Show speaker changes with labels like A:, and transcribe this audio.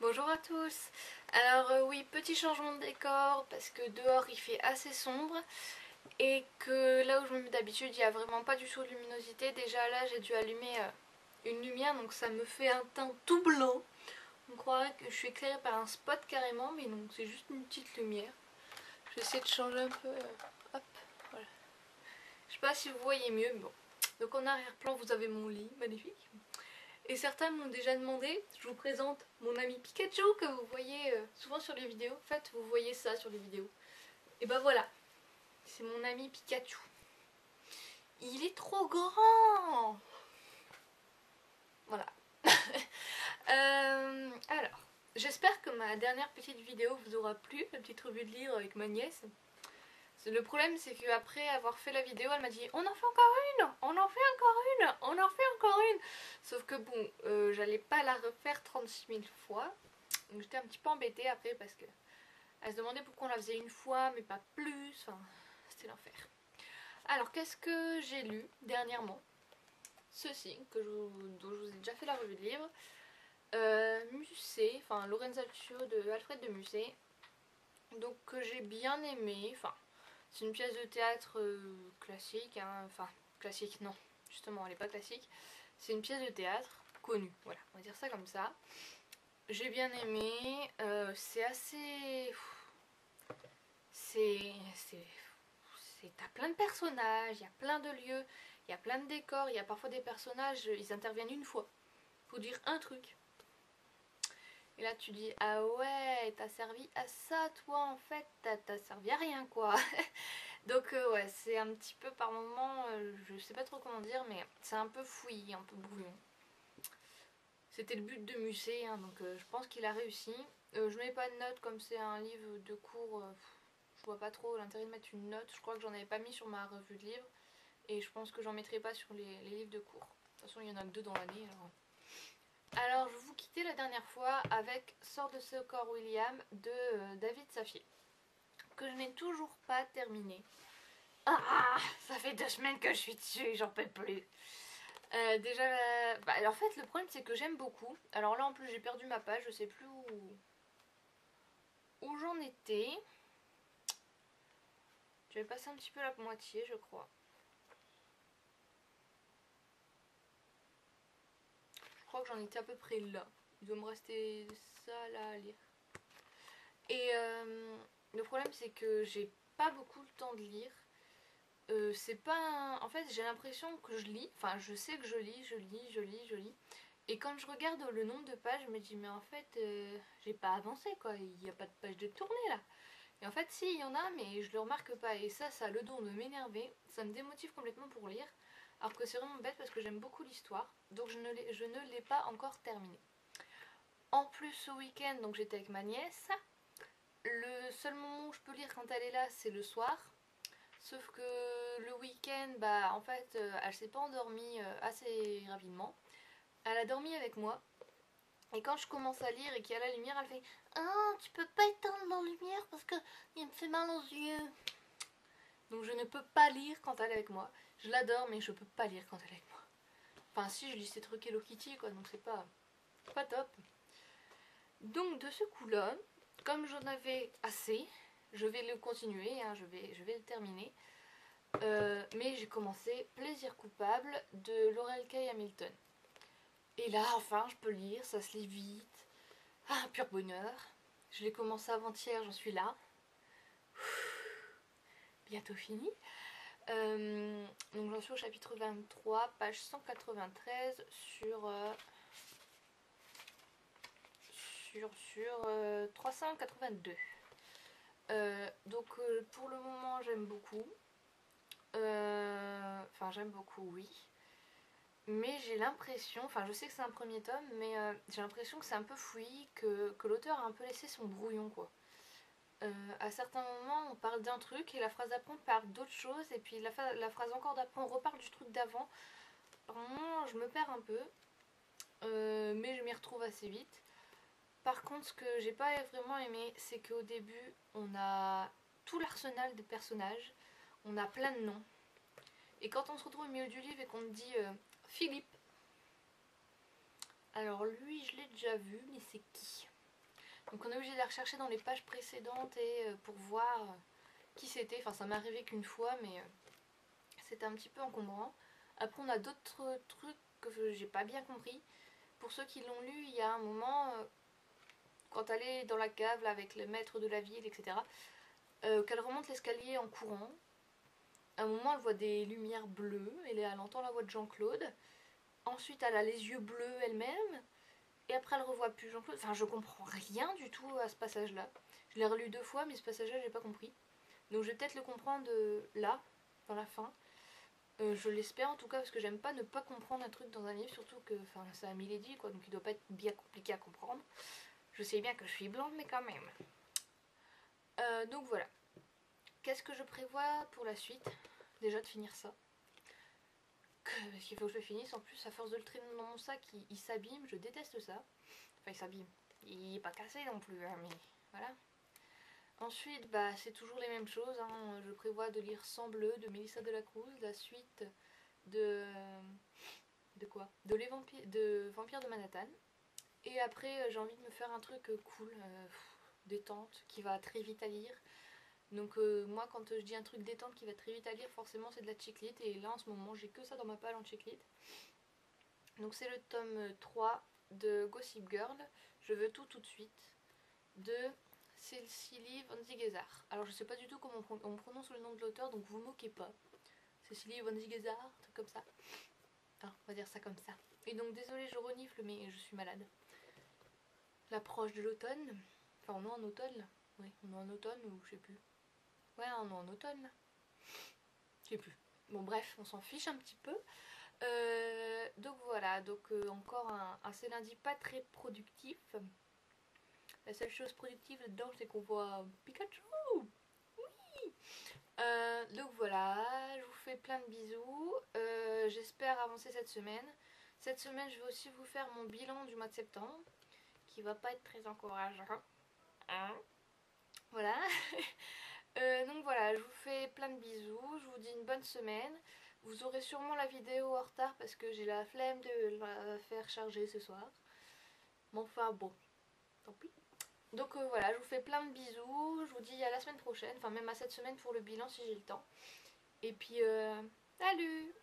A: Bonjour à tous. Alors oui, petit changement de décor parce que dehors il fait assez sombre et que là où je me mets d'habitude il n'y a vraiment pas du tout de luminosité. Déjà là j'ai dû allumer une lumière donc ça me fait un teint tout blanc. On croirait que je suis éclairée par un spot carrément, mais non, c'est juste une petite lumière. Je vais essayer de changer un peu. Hop, voilà. Je sais pas si vous voyez mieux, mais bon. Donc en arrière-plan vous avez mon lit, magnifique. Et certains m'ont déjà demandé, je vous présente mon ami Pikachu que vous voyez souvent sur les vidéos. En fait, vous voyez ça sur les vidéos. Et ben voilà, c'est mon ami Pikachu. Il est trop grand. Voilà. Alors, j'espère que ma dernière petite vidéo vous aura plu, la petite revue de livre avec ma nièce. Le problème c'est qu'après avoir fait la vidéo elle m'a dit on en fait encore une, on en fait encore une, on en fait encore une. Sauf que bon, j'allais pas la refaire 36 000 fois. Donc j'étais un petit peu embêtée après parce que elle se demandait pourquoi on la faisait une fois mais pas plus. Enfin, c'était l'enfer. Alors qu'est-ce que j'ai lu dernièrement? Ceci, dont je vous ai déjà fait la revue de livre. Musset, enfin Lorenzaccio de Alfred de Musset. Donc que j'ai bien aimé, enfin c'est une pièce de théâtre classique, hein. Enfin classique non, justement elle n'est pas classique, c'est une pièce de théâtre connue, voilà, on va dire ça comme ça. J'ai bien aimé, c'est assez... T'as plein de personnages, il y a plein de lieux, il y a plein de décors, il y a parfois des personnages, ils interviennent une fois pour dire un truc. Et là tu dis ah ouais t'as servi à ça toi en fait, t'as servi à rien quoi. Donc ouais c'est un petit peu par moment, je sais pas trop comment dire mais c'est un peu fouillis, un peu brouillon. C'était le but de Musset hein, donc je pense qu'il a réussi. Je mets pas de notes comme c'est un livre de cours, je vois pas trop l'intérêt de mettre une note. Je crois que j'en avais pas mis sur ma revue de livres et je pense que j'en mettrai pas sur les livres de cours. De toute façon il y en a que 2 dans l'année alors je vous quittais la dernière fois avec Sort de ce corps William de David Safié, que je n'ai toujours pas terminé. Ah, ça fait 2 semaines que je suis dessus, j'en peux plus. Déjà, en fait le problème c'est que j'aime beaucoup. Alors là en plus j'ai perdu ma page, je sais plus où j'en étais. J'avais passé un petit peu la moitié je crois. Je crois que j'en étais à peu près là. Il doit me rester ça là à lire. Et le problème c'est que j'ai pas beaucoup le temps de lire. C'est pas... En fait j'ai l'impression que je lis, enfin je sais que je lis. Et quand je regarde le nombre de pages, je me dis mais en fait j'ai pas avancé quoi, il n'y a pas de page de tournée là. Et en fait si il y en a mais je le remarque pas et ça a le don de m'énerver, ça me démotive complètement pour lire. Alors que c'est vraiment bête parce que j'aime beaucoup l'histoire, donc je ne l'ai pas encore terminé. En plus ce week-end donc j'étais avec ma nièce. Le seul moment où je peux lire quand elle est là c'est le soir. Sauf que le week-end, en fait, elle s'est pas endormie assez rapidement. Elle a dormi avec moi. Et quand je commence à lire et qu'il y a la lumière, elle fait ah, tu peux pas éteindre la lumière parce que il me fait mal aux yeux. Donc je ne peux pas lire quand elle est avec moi. Je l'adore, mais je peux pas lire quand elle est avec moi. Enfin, si, je lis ces trucs Hello Kitty, quoi, donc c'est pas top. Donc de ce coup-là, comme j'en avais assez, je vais le continuer, hein, je vais le terminer. Mais j'ai commencé Plaisir coupable de Laurel K. Hamilton. Et là, enfin, je peux lire, ça se lit vite. Ah, un pur bonheur. Je l'ai commencé avant-hier, j'en suis là. Bientôt fini. Donc j'en suis au chapitre 23, page 193 sur 382. Donc pour le moment, j'aime beaucoup. Enfin, j'aime beaucoup, oui. Mais j'ai l'impression, enfin je sais que c'est un premier tome, mais j'ai l'impression que c'est un peu fouillis, que l'auteur a un peu laissé son brouillon quoi. À certains moments on parle d'un truc et la phrase d'après on parle d'autre chose et puis la phrase encore d'après on reparle du truc d'avant. Vraiment je me perds un peu, mais je m'y retrouve assez vite. Par contre ce que j'ai pas vraiment aimé c'est qu'au début on a tout l'arsenal des personnages, on a plein de noms. Et quand on se retrouve au milieu du livre et qu'on te dit Philippe, alors lui je l'ai déjà vu mais c'est qui? Donc on est obligé de la rechercher dans les pages précédentes et pour voir qui c'était. Enfin ça m'est arrivé qu'une fois mais c'était un petit peu encombrant. Après on a d'autres trucs que j'ai pas bien compris. Pour ceux qui l'ont lu, il y a un moment, quand elle est dans la cave là, avec le maître de la ville, etc., qu'elle remonte l'escalier en courant. À un moment elle voit des lumières bleues, elle entend la voix de Jean-Claude. Ensuite elle a les yeux bleus elle-même. Et après elle revoit plus Jean-Claude. Enfin je comprends rien du tout à ce passage là. Je l'ai relu 2 fois mais ce passage là j'ai pas compris. Donc je vais peut-être le comprendre là, dans la fin. Je l'espère en tout cas parce que j'aime pas ne pas comprendre un truc dans un livre, surtout que c'est un Milady quoi, donc il doit pas être bien compliqué à comprendre. Je sais bien que je suis blonde mais quand même. Donc voilà. Qu'est-ce que je prévois pour la suite? Déjà de finir ça. Parce qu'il faut que je le finisse. En plus à force de le traîner dans mon sac il s'abîme, je déteste ça. Enfin il s'abîme. Il est pas cassé non plus hein, mais voilà. Ensuite, bah, c'est toujours les mêmes choses. Hein. Je prévois de lire Sang bleu de Mélissa Delacruz, la suite de. De quoi de Vampire de Manhattan. Et après, j'ai envie de me faire un truc cool, détente, qui va très vite à lire. Donc, moi, quand je dis un truc détente qui va très vite à lire, forcément, c'est de la chick-lit. Et là, en ce moment, j'ai que ça dans ma palle en chick-lit. Donc, c'est le tome 3 de Gossip Girl. Je veux tout de suite. De Cécilie Van Zigezar. Alors je sais pas du tout comment on prononce le nom de l'auteur, donc vous moquez pas. Cécilie Van Zigezar, un truc comme ça. Enfin, on va dire ça comme ça. Et donc désolée, je renifle, mais je suis malade. L'approche de l'automne. Enfin, on est en automne là. Oui, on est en automne ou je sais plus. Ouais, on est en automne là. Je sais plus. Bon, bref, on s'en fiche un petit peu. Donc voilà, donc encore un ce lundi pas très productif. La seule chose productive dedans, c'est qu'on voit Pikachu. Oui. Donc voilà, je vous fais plein de bisous. J'espère avancer cette semaine. Cette semaine, je vais aussi vous faire mon bilan du mois de septembre, qui va pas être très encourageant. Hein, voilà. Donc voilà, je vous fais plein de bisous. Je vous dis une bonne semaine. Vous aurez sûrement la vidéo en retard parce que j'ai la flemme de la faire charger ce soir. Mais enfin bon, tant pis. Donc voilà, je vous fais plein de bisous, je vous dis à la semaine prochaine, enfin même à cette semaine pour le bilan si j'ai le temps. Et puis, salut!